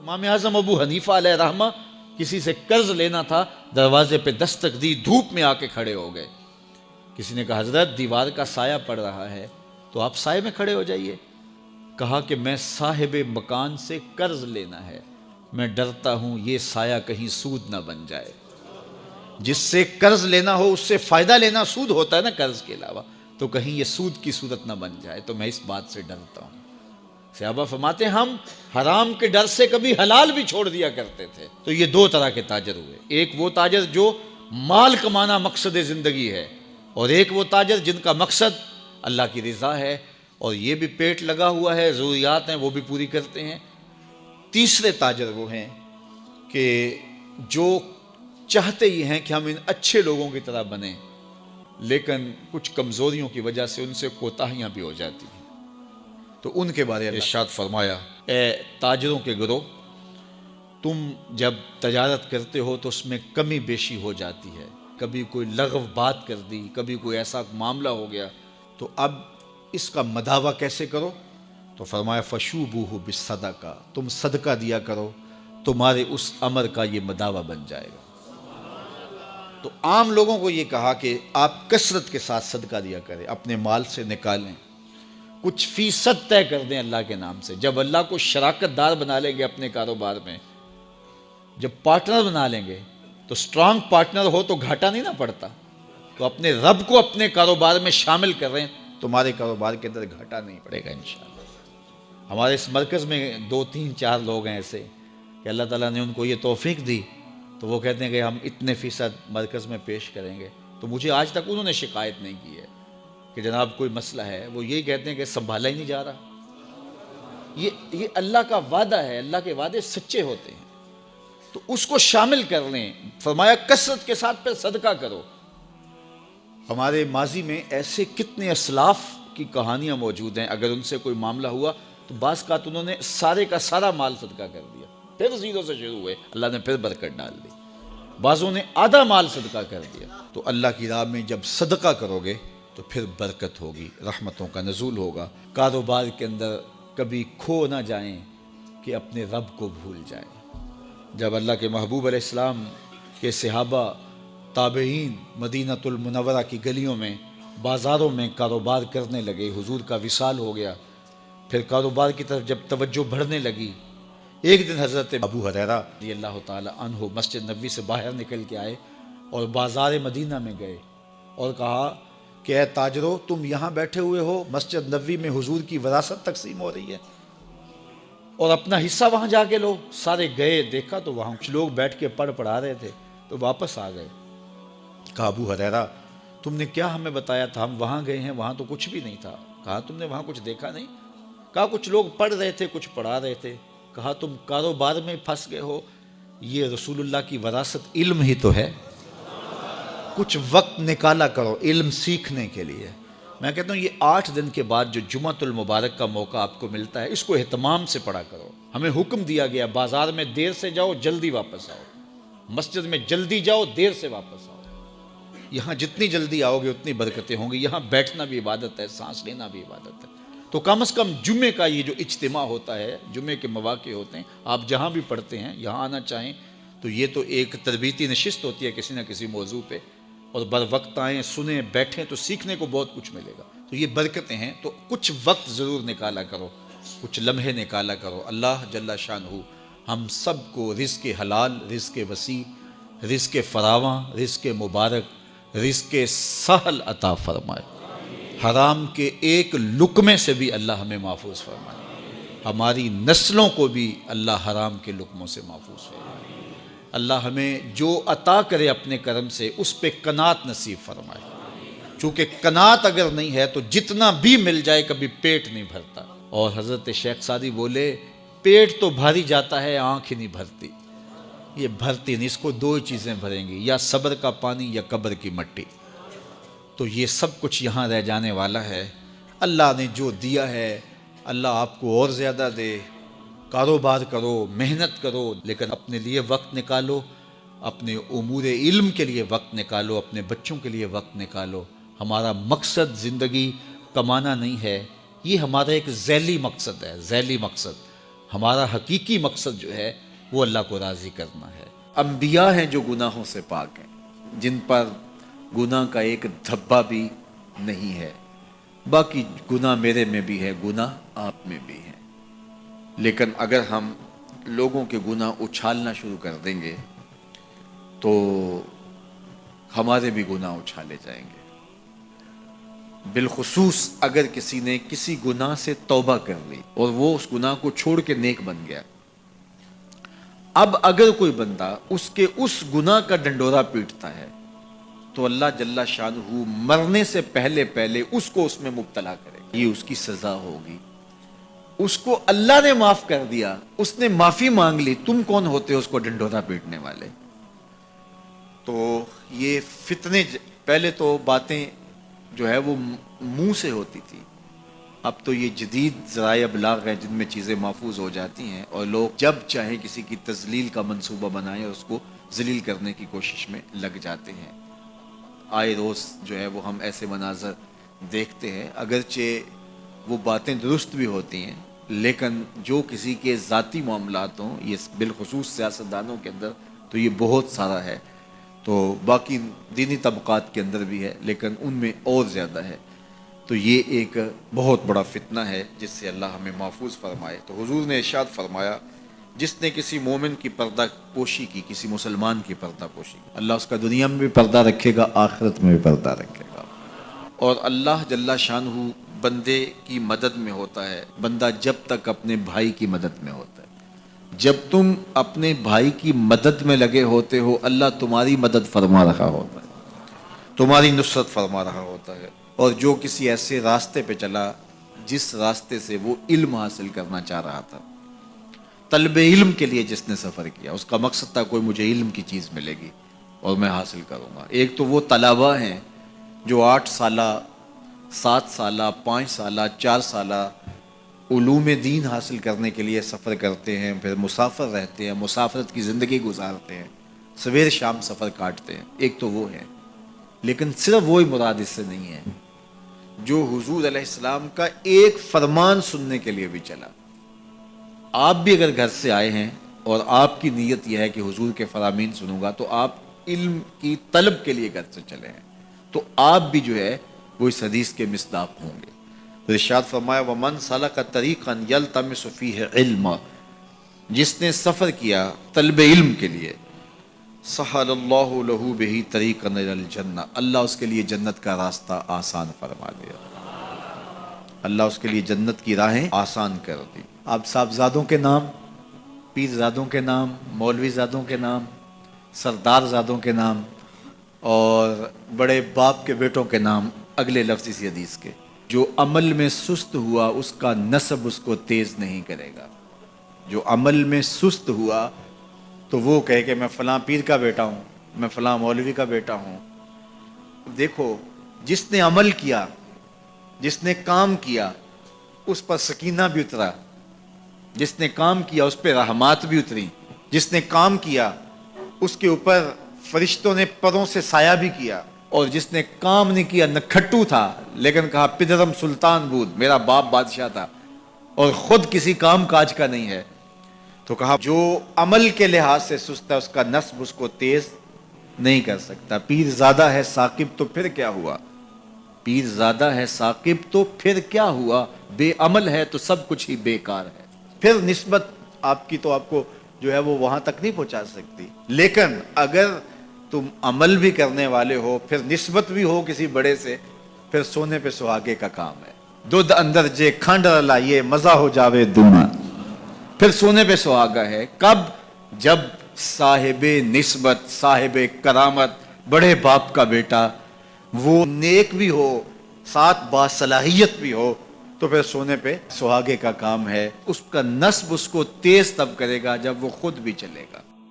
امام اعظم ابو حنیفہ علیہ رحمہ کسی سے قرض لینا تھا، دروازے پہ دستک دی، دھوپ میں آ کے کھڑے ہو گئے. کسی نے کہا حضرت دیوار کا سایہ پڑ رہا ہے تو آپ سائے میں کھڑے ہو جائیے. کہا کہ میں صاحب مکان سے قرض لینا ہے، میں ڈرتا ہوں یہ سایہ کہیں سود نہ بن جائے. جس سے قرض لینا ہو اس سے فائدہ لینا سود ہوتا ہے نا قرض کے علاوہ، تو کہیں یہ سود کی صورت نہ بن جائے، تو میں اس بات سے ڈرتا ہوں. صحابہ فرماتے ہیں ہم حرام کے ڈر سے کبھی حلال بھی چھوڑ دیا کرتے تھے. تو یہ دو طرح کے تاجر ہوئے، ایک وہ تاجر جو مال کمانا مقصد زندگی ہے، اور ایک وہ تاجر جن کا مقصد اللہ کی رضا ہے، اور یہ بھی پیٹ لگا ہوا ہے، ضروریات ہیں وہ بھی پوری کرتے ہیں. تیسرے تاجر وہ ہیں کہ جو چاہتے ہی ہیں کہ ہم ان اچھے لوگوں کی طرح بنیں، لیکن کچھ کمزوریوں کی وجہ سے ان سے کوتاہیاں بھی ہو جاتی ہیں. تو ان کے بارے میں ارشاد فرمایا، اے تاجروں کے گروہ، تم جب تجارت کرتے ہو تو اس میں کمی بیشی ہو جاتی ہے، کبھی کوئی لغو بات کر دی، کبھی کوئی ایسا معاملہ ہو گیا، تو اب اس کا مداوع کیسے کرو؟ تو فرمایا فشوبوہ بالصدقہ، تم صدقہ دیا کرو، تمہارے اس امر کا یہ مداوع بن جائے گا. تو عام لوگوں کو یہ کہا کہ آپ کثرت کے ساتھ صدقہ دیا کریں، اپنے مال سے نکالیں، کچھ فیصد طے کر دیں اللہ کے نام سے. جب اللہ کو شراکت دار بنا لیں گے اپنے کاروبار میں، جب پارٹنر بنا لیں گے، تو سٹرانگ پارٹنر ہو تو گھاٹا نہیں نہ پڑتا. تو اپنے رب کو اپنے کاروبار میں شامل کر رہے ہیں، تمہارے کاروبار کے اندر گھاٹا نہیں پڑے گا انشاءاللہ. ہمارے اس مرکز میں 2-3-4 لوگ ہیں ایسے کہ اللہ تعالیٰ نے ان کو یہ توفیق دی، تو وہ کہتے ہیں کہ ہم اتنے فیصد مرکز میں پیش کریں گے. تو مجھے آج تک انہوں نے شکایت نہیں کی ہے کہ جناب کوئی مسئلہ ہے، وہ یہی کہتے ہیں کہ سنبھالا ہی نہیں جا رہا. یہ اللہ کا وعدہ ہے، اللہ کے وعدے سچے ہوتے ہیں، تو اس کو شامل کر لیں. فرمایا کثرت کے ساتھ پھر صدقہ کرو. ہمارے ماضی میں ایسے کتنے اسلاف کی کہانیاں موجود ہیں، اگر ان سے کوئی معاملہ ہوا تو بعض کا انہوں نے سارے کا سارا مال صدقہ کر دیا، پھر زیرو سے شروع ہوئے، اللہ نے پھر برکت ڈال دی. بعضوں نے آدھا مال صدقہ کر دیا. تو اللہ کی راہ میں جب صدقہ کرو گے تو پھر برکت ہوگی، رحمتوں کا نزول ہوگا. کاروبار کے اندر کبھی کھو نہ جائیں کہ اپنے رب کو بھول جائیں. جب اللہ کے محبوب علیہ السلام کے صحابہ تابعین مدینۃ المنورہ کی گلیوں میں، بازاروں میں کاروبار کرنے لگے، حضور کا وصال ہو گیا، پھر کاروبار کی طرف جب توجہ بڑھنے لگی، ایک دن حضرت ابو ہریرہ رضی اللہ تعالی عنہ مسجد نبوی سے باہر نکل کے آئے اور بازار مدینہ میں گئے اور کہا کہ اے تاجروں، تم یہاں بیٹھے ہوئے ہو، مسجد نبوی میں حضور کی وراثت تقسیم ہو رہی ہے اور اپنا حصہ وہاں جا کے لو. سارے گئے، دیکھا تو وہاں کچھ لوگ بیٹھ کے پڑھا رہے تھے، تو واپس آ گئے. کہا ابو ہریرہ تم نے کیا ہمیں بتایا تھا؟ ہم وہاں گئے ہیں، وہاں تو کچھ بھی نہیں تھا. کہا تم نے وہاں کچھ دیکھا نہیں؟ کہا کچھ لوگ پڑھ رہے تھے، کچھ پڑھا رہے تھے. کہا تم کاروبار میں پھنس گئے ہو، یہ رسول اللہ کی وراثت علم ہی تو ہے، کچھ وقت نکالا کرو علم سیکھنے کے لیے. میں کہتا ہوں یہ 8 دن کے بعد جو جمعۃ المبارک کا موقع آپ کو ملتا ہے، اس کو اہتمام سے پڑھا کرو. ہمیں حکم دیا گیا بازار میں دیر سے جاؤ جلدی واپس آؤ، مسجد میں جلدی جاؤ دیر سے واپس آؤ. یہاں جتنی جلدی آؤ گے اتنی برکتیں ہوں گی. یہاں بیٹھنا بھی عبادت ہے، سانس لینا بھی عبادت ہے. تو کم از کم جمعے کا یہ جو اجتماع ہوتا ہے، جمعے کے مواقع ہوتے ہیں، آپ جہاں بھی پڑھتے ہیں یہاں آنا چاہیں تو یہ تو ایک تربیتی نشست ہوتی ہے کسی نہ کسی موضوع پہ، اور بر وقت آئیں، سنیں، بیٹھیں تو سیکھنے کو بہت کچھ ملے گا. تو یہ برکتیں ہیں. تو کچھ وقت ضرور نکالا کرو، کچھ لمحے نکالا کرو. اللہ جل شانہ ہم سب کو رزق حلال، رزق وسیع، رزق فراواں، رزق مبارک، رزق سہل عطا فرمائے. حرام کے ایک لقمے سے بھی اللہ ہمیں محفوظ فرمائے. ہماری نسلوں کو بھی اللہ حرام کے لقموں سے محفوظ فرمائے. اللہ ہمیں جو عطا کرے اپنے کرم سے اس پہ قناعت نصیب فرمائے. چونکہ قناعت اگر نہیں ہے تو جتنا بھی مل جائے کبھی پیٹ نہیں بھرتا. اور حضرت شیخ سعدی بولے پیٹ تو بھاری جاتا ہے، آنکھ ہی نہیں بھرتی. یہ بھرتی نہیں، اس کو 2 چیزیں بھریں گی، یا صبر کا پانی یا قبر کی مٹی. تو یہ سب کچھ یہاں رہ جانے والا ہے. اللہ نے جو دیا ہے اللہ آپ کو اور زیادہ دے. کاروبار کرو، محنت کرو، لیکن اپنے لیے وقت نکالو، اپنے امور علم کے لیے وقت نکالو، اپنے بچوں کے لیے وقت نکالو. ہمارا مقصد زندگی کمانا نہیں ہے، یہ ہمارا ایک ذیلی مقصد ہے، ذیلی مقصد. ہمارا حقیقی مقصد جو ہے وہ اللہ کو راضی کرنا ہے۔ انبیاء ہیں جو گناہوں سے پاک ہیں، جن پر گناہ کا ایک دھبا بھی نہیں ہے۔ باقی گناہ میرے میں بھی ہے، گناہ آپ میں بھی ہے، لیکن اگر ہم لوگوں کے گناہ اچھالنا شروع کر دیں گے تو ہمارے بھی گناہ اچھالے جائیں گے۔ بالخصوص اگر کسی نے کسی گناہ سے توبہ کر لی اور وہ اس گناہ کو چھوڑ کے نیک بن گیا، اب اگر کوئی بندہ اس کے اس گناہ کا ڈنڈورا پیٹتا ہے تو اللہ جل شانہ مرنے سے پہلے اس کو اس میں مبتلا کرے گا، یہ اس کی سزا ہوگی۔ اس کو اللہ نے معاف کر دیا، اس نے معافی مانگ لی، تم کون ہوتے ہو اس کو ڈنڈورا پیٹنے والے؟ تو یہ فتنے، پہلے تو باتیں جو ہے وہ منہ سے ہوتی تھی، اب تو یہ جدید ذرائع ابلاغ ہے جن میں چیزیں محفوظ ہو جاتی ہیں، اور لوگ جب چاہیں کسی کی تذلیل کا منصوبہ بنائیں اور اس کو ذلیل کرنے کی کوشش میں لگ جاتے ہیں۔ آئے روز جو ہے وہ ہم ایسے مناظر دیکھتے ہیں، اگرچہ وہ باتیں درست بھی ہوتی ہیں، لیکن جو کسی کے ذاتی معاملات ہوں، یہ بالخصوص سیاستدانوں کے اندر تو یہ بہت سارا ہے، تو باقی دینی طبقات کے اندر بھی ہے، لیکن ان میں اور زیادہ ہے۔ تو یہ ایک بہت بڑا فتنہ ہے جس سے اللہ ہمیں محفوظ فرمائے۔ تو حضور نے ارشاد فرمایا، جس نے کسی مومن کی پردہ پوشی کی، کسی مسلمان کی پردہ پوشی کی، اللہ اس کا دنیا میں بھی پردہ رکھے گا، آخرت میں بھی پردہ رکھے گا۔ اور اللہ جل شانہ بندے کی مدد میں ہوتا ہے، بندہ جب تک اپنے بھائی کی مدد میں ہوتا ہے۔ جب تم اپنے بھائی کی مدد میں لگے ہوتے ہو، اللہ تمہاری مدد فرما رہا ہوتا ہے، تمہاری نصرت فرما رہا ہوتا ہے۔ اور جو کسی ایسے راستے پہ چلا جس راستے سے وہ علم حاصل کرنا چاہ رہا تھا، طلب علم کے لیے جس نے سفر کیا، اس کا مقصد تھا کوئی مجھے علم کی چیز ملے گی اور میں حاصل کروں گا۔ ایک تو وہ طلباء ہیں جو 8 سالہ، 7 سالہ، 5 سالہ، 4 سالہ علوم دین حاصل کرنے کے لیے سفر کرتے ہیں، پھر مسافر رہتے ہیں، مسافرت کی زندگی گزارتے ہیں، سویر شام سفر کاٹتے ہیں، ایک تو وہ ہے۔ لیکن صرف وہی مراد اس سے نہیں ہے جو حضور علیہ السلام کا ایک فرمان سننے کے لیے بھی چلا۔ آپ بھی اگر گھر سے آئے ہیں اور آپ کی نیت یہ ہے کہ حضور کے فرامین سنوں گا، تو آپ علم کی طلب کے لیے گھر سے چلے ہیں، تو آپ بھی جو ہے وہ اس حدیث کے مصداق ہوں گے۔ تو ارشاد فرمایا، وَمَنْ سَلَكَ طَرِيقًا يَلْتَمِسُ فِيهِ عِلْمًا، جس نے سفر کیا طلب علم کے لیے، سَهَلَ اللَّهُ لَهُ بِهِ طَرِيقًا إِلَى الْجَنَّةِ، اللہ اس کے لیے جنت کا راستہ آسان فرما دیا، اللہ اس کے لیے جنت کی راہیں آسان کر دی۔ آپ صاحبزادوں کے نام، پیرزادوں کے نام، مولوی زادوں کے نام، سردار زادوں کے نام اور بڑے باپ کے بیٹوں کے نام اگلے لفظ اسی حدیث کے، جو عمل میں سست ہوا اس کا نسب اس کو تیز نہیں کرے گا۔ جو عمل میں سست ہوا تو وہ کہے کہ میں فلاں پیر کا بیٹا ہوں، میں فلاں مولوی کا بیٹا ہوں۔ دیکھو، جس نے عمل کیا، جس نے کام کیا، اس پر سکینہ بھی اترا، جس نے کام کیا اس پہ رحمات بھی اتری، جس نے کام کیا اس کے اوپر فرشتوں نے پروں سے سایہ بھی کیا، اور جس نے کام نہیں کیا، نہ کھٹو تھا لیکن کہا پدرم سلطان بود، میرا باپ بادشاہ تھا اور خود کسی کام کاج کا نہیں ہے، تو کہا جو عمل کے لحاظ سے سست ہے اس کا نسب اس کو تیز نہیں کر سکتا۔ پیر زادہ ہے ثاقب تو پھر کیا ہوا، پیر زادہ ہے ثاقب تو پھر کیا ہوا، بے عمل ہے تو سب کچھ ہی بیکار ہے۔ پھر نسبت آپ کی تو آپ کو جو ہے وہ وہاں تک نہیں پہنچا سکتی، لیکن اگر تم عمل بھی کرنے والے ہو، پھر نسبت بھی ہو کسی بڑے سے، پھر سونے پہ سہاگے کا کام ہے۔ دودھ اندر جے کھنڈ لائیے مزہ ہو جاوے دونا، پھر سونے پہ سہاگا ہے۔ کب؟ جب صاحب نسبت، صاحب کرامت، بڑے باپ کا بیٹا وہ نیک بھی ہو، ساتھ باصلاحیت بھی ہو، تو پھر سونے پہ سہاگے کا کام ہے۔ اس کا نسب اس کو تیز تب کرے گا جب وہ خود بھی چلے گا۔